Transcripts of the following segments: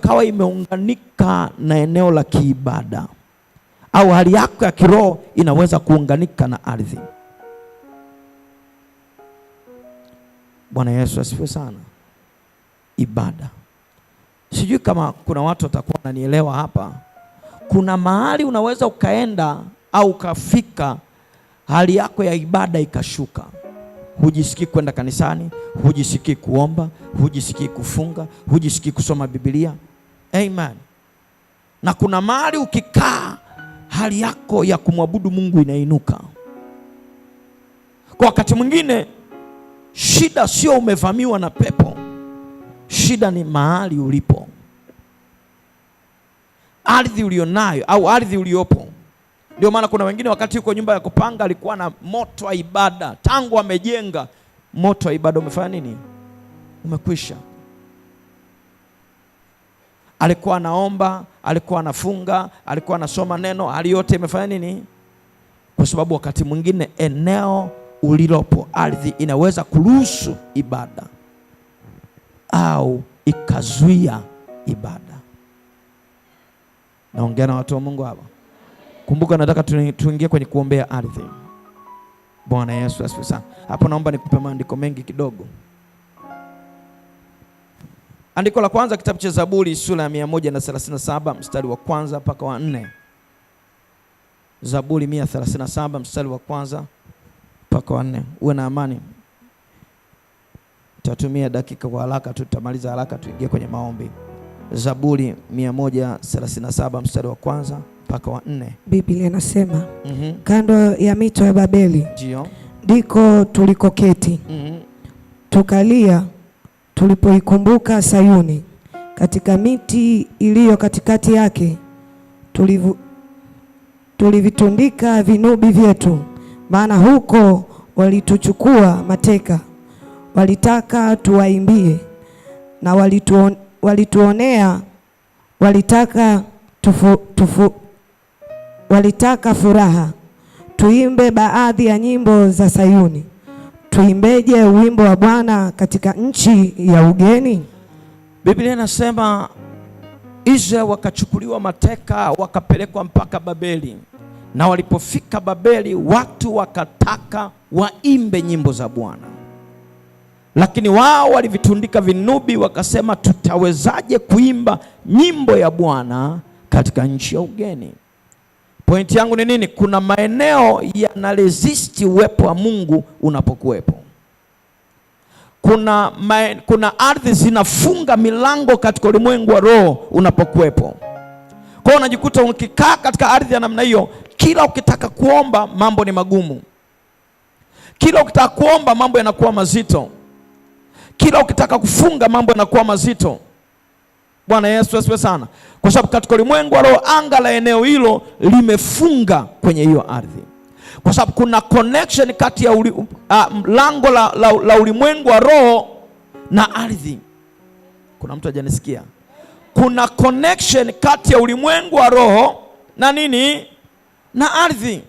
ikawa imeunganika na eneo la kiibada, au hali yako ya kiroho inaweza kuunganika na ardhi. Bwana Yesu asifiwe sana. Ibada. Sijui kama kuna watu watakuwa wananielewa hapa. Kuna mahali unaweza ukaenda au ukafika, hali yako ya ibada ikashuka. Hujisikii kwenda kanisani, hujisikii kuomba, hujisikii kufunga, hujisikii kusoma Biblia. Amen. Na kuna mahali ukikaa, hali yako ya kumwabudu Mungu inainuka. Kwa wakati mwingine shida sio umevamiwa na pepo. Shida ni mahali ulipo, ardhi ulionayo au ardhi uliopo. Ndio maana kuna wengine wakati yuko nyumba ya kupanga alikuwa na moto wa ibada, tangu amejenga, moto wa ibada umefanya nini? Umekwisha. Alikuwa anaomba, alikuwa anafunga, alikuwa anasoma neno, hali yote imefanya nini? Kwa sababu wakati mwingine eneo ulilopo, ardhi inaweza kuruhusu ibada au ikazuia ibada. Naongea na watu wa Mungu hapa. Kumbuka nataka tuingie kwenye kuombea ardhi. Bwana Yesu asifiwe sana. Hapo naomba nikupe maandiko mengi kidogo. Andiko la kwanza kitabu cha Zaburi sura ya 137 mstari wa kwanza mpaka wa 4. Zaburi 137 mstari wa kwanza mpaka wa 4. Uwe na amani. Tutatumia dakika kwa haraka, tutamaliza haraka tuingie kwenye maombi. Zaburi 137 mstari wa kwanza mpaka wa 4. Biblia inasema, kando ya mito ya Babeli ndio ndiko tulikoketi, tukalia tulipoikumbuka Sayuni. Katika miti iliyo katikati yake tulivitundika vinubi vyetu, maana huko walituchukua mateka. Walitaka tuwaimbie na walituonea, walitaka furaha. Tuimbe baadhi ya nyimbo za Sayuni, tuimbeje wimbo wa Bwana katika nchi ya ugeni. Biblia inasema Israeli wakachukuliwa mateka, wakapelekwa mpaka Babeli. Na walipofika Babeli, watu wakataka waimbe nyimbo za Bwana, lakini wao walivitundika vinubi, wakasema tutawezaje kuimba nyimbo ya Bwana katika nchi ya ugeni? Pointi yangu ni nini? Kuna maeneo yana resist uwepo wa Mungu unapokuwepo. Kuna ardhi zinafunga milango katika ulimwengu wa roho unapokuwepo. Kwa hiyo unajikuta ukikaa katika ardhi ya namna hiyo, kila ukitaka kuomba mambo ni magumu. Kila ukitaka kuomba mambo yanakuwa mazito. Kila ukitaka kufunga mambo yanakuwa mazito. Bwana Yesu asifiwe sana. Kwa sababu katika ulimwengu wa roho, anga la eneo hilo limefunga kwenye hiyo ardhi. Kwa sababu kuna connection kati ya lango la ulimwengu wa roho na ardhi. Kuna mtu hajanisikia? Kuna connection kati ya ulimwengu wa roho na nini? Na ardhi.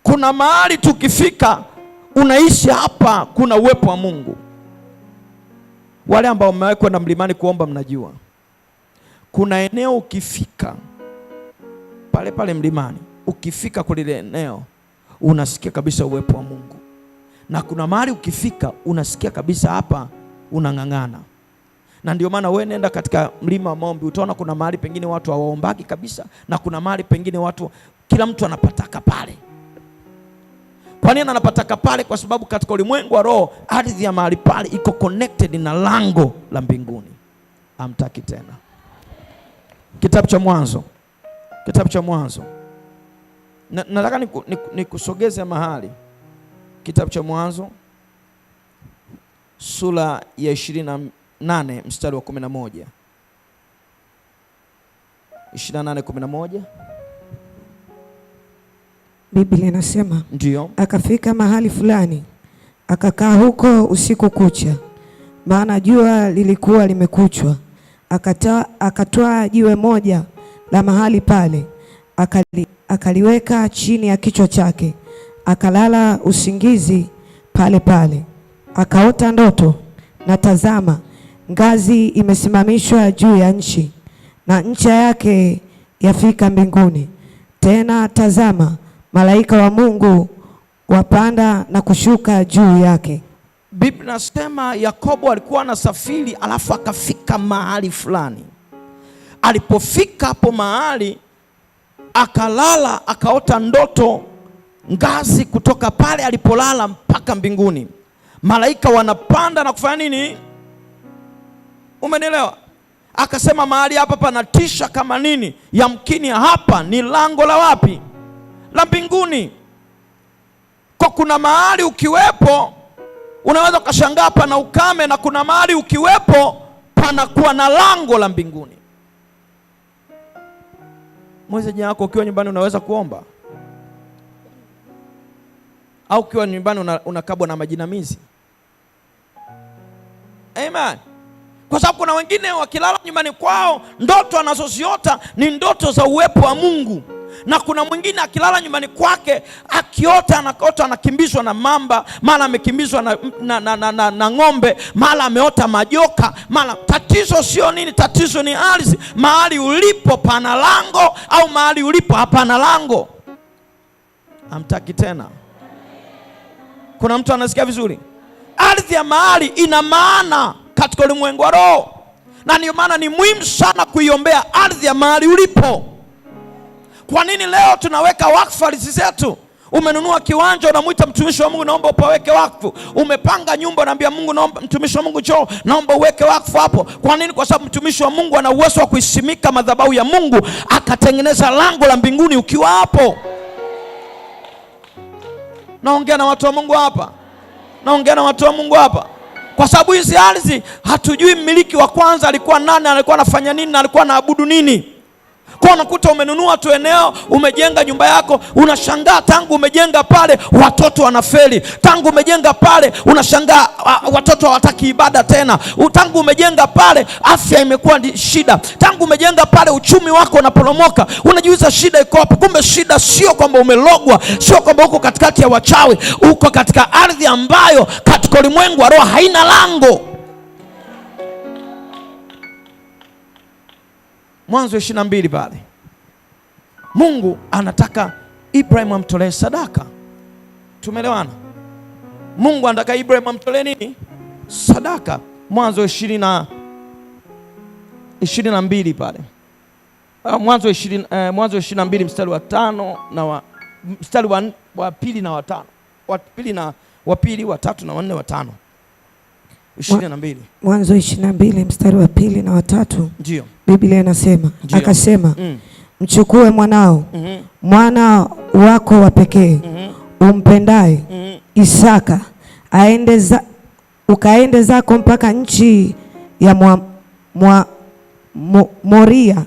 Kuna mahali tukifika unaishi hapa, kuna uwepo wa Mungu. Wale ambao mmewahi kwenda mlimani kuomba mnajua. Kuna eneo ukifika pale pale mlimani, ukifika kule eneo unasikia kabisa uwepo wa Mungu. Na kuna mahali ukifika unasikia kabisa hapa unang'ang'ana. Na ndio maana wewe nenda katika mlima wa maombi, utaona kuna mahali pengine watu hawaombaki kabisa, na kuna mahali pengine watu, kila mtu anapataka pale. Kwa nini anapataka pale? Kwa sababu katika ulimwengu wa roho, ardhi ya mahali pale iko connected na lango la mbinguni. Amtaki tena. Kitabu cha Mwanzo. Nataka nikusogeze mahali. Kitabu cha Mwanzo sura ya 28 mstari wa 11. 28:11. Biblia inasema, ndio, akafika mahali fulani, akakaa huko usiku kucha, maana jua lilikuwa limekuchwa. Akatoa jiwe moja la mahali pale, akaliweka chini ya kichwa chake, akalala usingizi pale pale. Akaota ndoto, na tazama, ngazi imesimamishwa juu ya nchi, na ncha yake yafika mbinguni. Tena tazama, malaika wa Mungu wapanda na kushuka juu yake. Biblia inasema Yakobo alikuwa anasafiri, alafu akafika mahali fulani. Alipofika hapo mahali, akalala, akaota ndoto, ngazi kutoka pale alipolala mpaka mbinguni. Malaika wanapanda na kufanya nini? Umenielewa? Akasema mahali hapa panatisha kama nini, yamkini hapa ni lango la wapi? La mbinguni. Kwa kuna mahali ukiwepo unaweza ukashangaa pana ukame, na kuna mahali ukiwepo panakuwa na lango la mbinguni. Mwezi wako ukiwa nyumbani unaweza kuomba, au ukiwa nyumbani unakabwa na majinamizi. Amen. Kwa sababu kuna wengine wakilala nyumbani kwao, ndoto anazoziota ni ndoto za uwepo wa Mungu. Na kuna mwingine akilala nyumbani kwake, anaota anakimbizwa na mamba, mara amekimbizwa na ng'ombe, mara ameota majoka, mara. Tatizo sio nini, tatizo ni ardhi. Mahali ulipo pana lango, au mahali ulipo hapana lango. Hamtaki tena? Kuna mtu anasikia vizuri? Ardhi ya mahali ina maana katika ulimwengu wa roho, na ndio maana ni muhimu sana kuiombea ardhi ya mahali ulipo. Kwa nini leo tunaweka wakfu ardhi zetu? Umenunua kiwanja, unamuita mtumishi wa Mungu, naomba upaweke wakfu. Umepanga nyumba, unaambia Mungu, naomba mtumishi wa Mungu njoo, naomba uweke wakfu hapo. Kwa nini? Kwa sababu mtumishi wa Mungu ana uwezo wa kuisimika madhabahu ya Mungu, akatengeneza lango la mbinguni ukiwa hapo. Naongea na watu wa Mungu hapa. Naongea na watu wa Mungu hapa. Kwa sababu hizi ardhi hatujui mmiliki wa kwanza alikuwa nani, alikuwa anafanya nini, na alikuwa anaabudu nini. Kwa unakuta umenunua tu eneo, umejenga nyumba yako, unashangaa tangu umejenga pale watoto wanafeli. Tangu umejenga pale unashangaa watoto hawataki ibada tena. Tangu umejenga pale afya imekuwa shida. Tangu umejenga pale uchumi wako unaporomoka. Unajiuliza shida iko wapi? Kumbe shida sio kwamba umelogwa, sio kwamba uko katikati ya wachawi. Uko katika ardhi ambayo katika ulimwengu wa roho haina lango. Mwanzo 22 pale, Mungu anataka Ibrahim amtolee sadaka. Tumeelewana? Mungu anataka Ibrahim amtolee nini? Sadaka. Mwanzo 22 pale. Mwanzo 22 mstari wa 5 na mstari wa pili na wa 5. Wa pili, wa 3 na wa 4, wa 5. 22. Mwanzo 22 mstari wa 2 na wa 3. Ndio. Biblia inasema, akasema, mchukue mwanao, mwana wako wa pekee, umpendaye, Isaka, ukaende zako mpaka nchi ya Moria,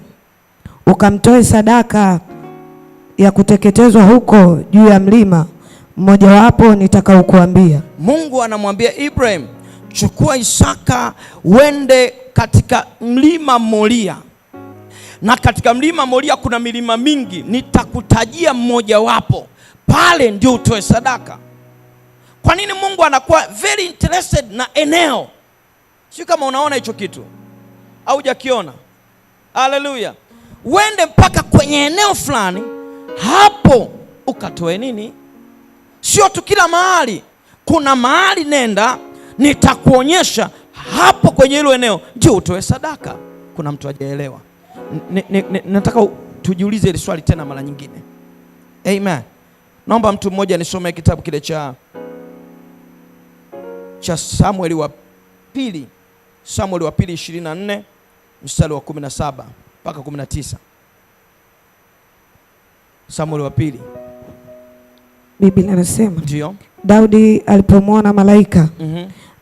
ukamtoe sadaka ya kuteketezwa huko juu ya mlima mmojawapo nitakaokuambia. Mungu anamwambia Ibrahim, chukua Isaka uende katika mlima Moria. Na katika mlima Moria kuna milima mingi, nitakutajia mmojawapo. Pale ndio utoe sadaka. Kwa nini Mungu anakuwa very interested na eneo? Sio kama unaona hicho kitu au hujakiona. Haleluya. Uende mpaka kwenye eneo fulani, hapo ukatoe nini? Sio tu kila mahali. Kuna mahali nenda, nitakuonyesha hapo kwenye hilo eneo ndio utoe sadaka. Kuna mtu hajaelewa? Nataka tujiulize hili swali tena mara nyingine. Amen. Naomba mtu mmoja nisome kitabu kile cha Samueli wa pili. Samueli wa pili 24 mstari wa 17 mpaka 19. Samueli wa pili. Biblia inasema, ndio, Daudi alipomwona malaika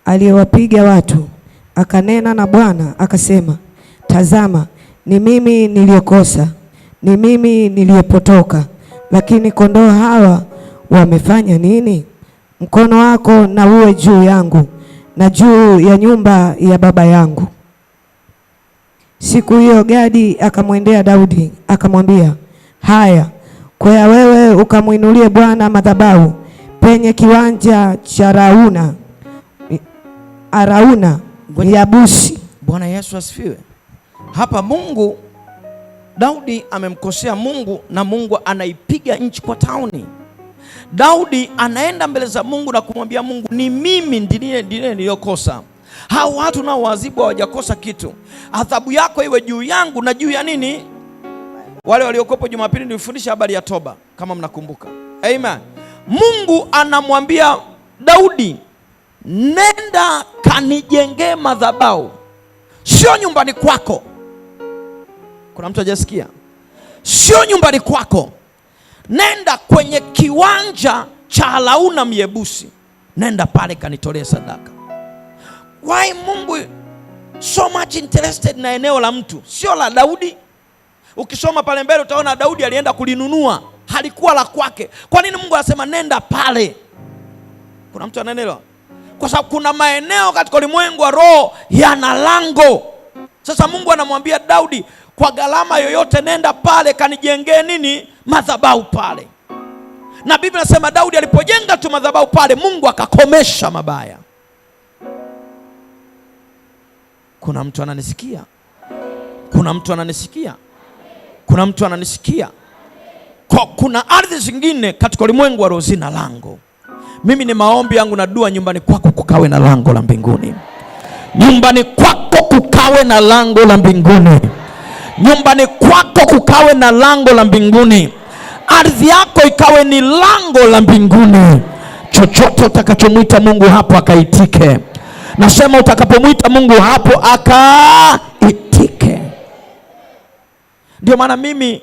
aliyewapiga watu, akanena na Bwana akasema, tazama, ni mimi niliyokosa, ni mimi niliyepotoka, lakini kondoo hawa wamefanya nini? Mkono wako na uwe juu yangu na juu ya nyumba ya baba yangu. Siku hiyo Gadi akamwendea Daudi akamwambia, haya, kwea wewe ukamwinulie Bwana madhabahu penye kiwanja cha Arauna Yabusi Bwana Yesu asifiwe. Hapa Daudi amemkosea Mungu na Mungu anaipiga nchi kwa tauni. Daudi anaenda mbele za Mungu na kumwambia Mungu, ni mimi ndiye niliyokosa. Hao watu nao wazibu hawajakosa kitu. Adhabu yako iwe juu yangu na juu ya nini? Wale waliokopo Jumapili nilifundisha habari ya toba, kama mnakumbuka. Amen. Mungu anamwambia Daudi, nenda kanijengee madhabahu. Sio nyumbani kwako. Kuna mtu hajasikia? Sio nyumbani kwako. Nenda kwenye kiwanja cha Arauna Myebusi. Nenda pale kanitolee sadaka. Why Mungu so much interested na eneo la mtu, sio la Daudi? Ukisoma pale mbele utaona Daudi alienda kulinunua, halikuwa la kwake. Kwa nini Mungu anasema nenda pale? Kuna mtu anaelewa? Kwa sababu kuna maeneo katika ulimwengu wa roho yana lango. Sasa Mungu anamwambia Daudi, kwa gharama yoyote nenda pale kanijengee nini? Madhabahu pale. Na Biblia inasema Daudi alipojenga tu madhabahu pale, Mungu akakomesha mabaya. Kuna mtu ananisikia? Kuna mtu ananisikia? Kuna mtu ananisikia? Kuna ardhi zingine katika ulimwengu wa roho zina lango. Mimi ni maombi yangu na dua, nyumbani kwako kukawe na lango la mbinguni. Nyumbani kwako kukawe na lango la mbinguni. Nyumbani kwako kukawe na lango la mbinguni. Ardhi yako ikawe ni lango la mbinguni. Chochote utakachomwita Mungu hapo akaitike. Nasema utakapomwita Mungu hapo akaitike. Ndio maana mimi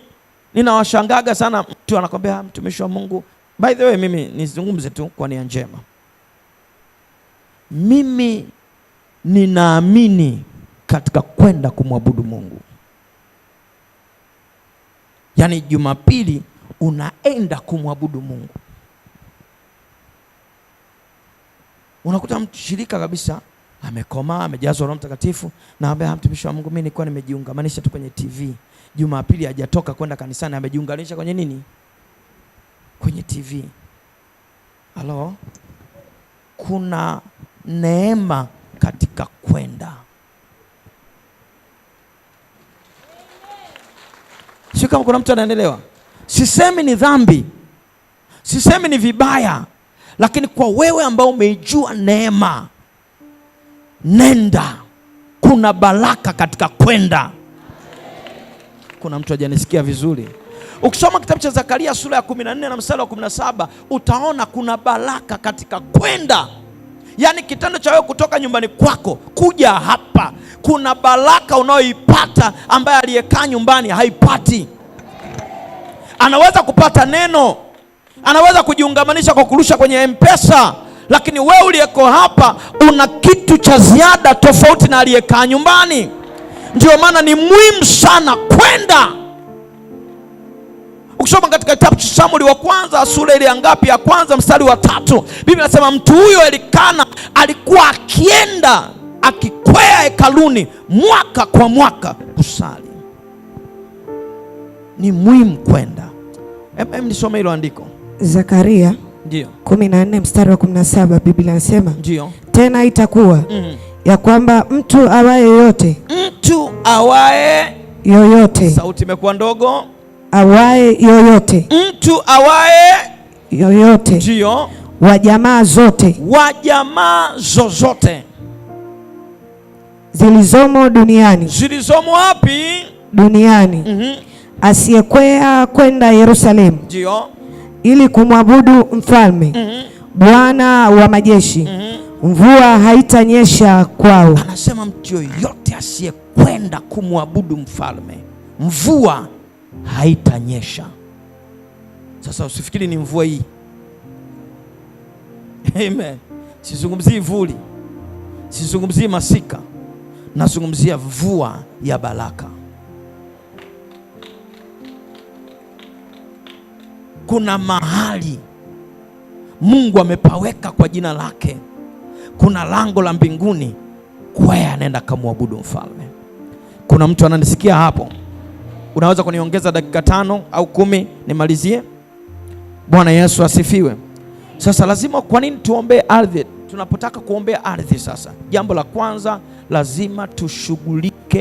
ninawashangaga sana, mtu anakwambia mtumishi wa Mungu. By the way, mimi nizungumze tu kwa nia njema. Mimi ninaamini katika kwenda kumwabudu Mungu. Yaani Jumapili unaenda kumwabudu Mungu. Unakuta mtu shirika kabisa amekomaa, amejazwa Roho Mtakatifu, na ambaye mtumishi wa Mungu, mimi nilikuwa nimejiungamanisha tu kwenye TV. Jumapili hajatoka kwenda kanisani, amejiunganisha kwenye nini? Kwenye TV. Halo? Kuna neema katika kwenda. Sio kama kuna mtu anaelewa. Sisemi ni dhambi, sisemi ni vibaya, lakini kwa wewe ambao umeijua neema, nenda. Kuna baraka katika kwenda. Kuna mtu hajanisikia vizuri? Ukisoma kitabu cha Zakaria sura ya 14 na mstari wa 17 utaona kuna baraka katika kwenda. Yaani kitendo cha wewe kutoka nyumbani kwako kuja hapa, kuna baraka unayoipata ambaye aliyekaa nyumbani haipati. Anaweza kupata neno, anaweza kujiungamanisha kwa kurusha kwenye M-Pesa, lakini wewe uliyeko hapa una kitu cha ziada tofauti na aliyekaa nyumbani. Ndio maana ni muhimu sana kwenda. Ukisoma katika kitabu cha Samueli wa kwanza sura ile ya ngapi? Ya kwanza mstari wa 3, Biblia inasema mtu huyo Elikana alikuwa akienda akikwea hekaluni mwaka kwa mwaka kusali. Ni muhimu kwenda. Nisome hilo andiko. Zakaria ndio 14 mstari wa 17, Biblia inasema ndio, tena itakuwa ya kwamba mtu awaye yoyote, sauti imekuwa ndogo, awaye yoyote, mtu awaye yoyote, ndio, wa jamaa zozote zilizomo duniani. Zilizomo wapi? Duniani. Asiyekwea kwenda Yerusalemu, ndio, ili kumwabudu mfalme Bwana wa majeshi, mvua haitanyesha kwao. Anasema mtu yoyote asiyekwenda kumwabudu mfalme, mvua haitanyesha. Sasa usifikiri ni mvua hii. Amen. Sizungumzii vuli, sizungumzii masika, nazungumzia mvua ya baraka. Kuna mahali Mungu amepaweka kwa jina lake, kuna lango la mbinguni, kwea nenda kamwabudu mfalme. Kuna mtu ananisikia hapo? Unaweza kuniongeza dakika 5 au 10 nimalizie? Bwana Yesu asifiwe. Sasa lazima, kwa nini tuombe ardhi? tunapotaka kuombea ardhi sasa, jambo la kwanza lazima tushughulike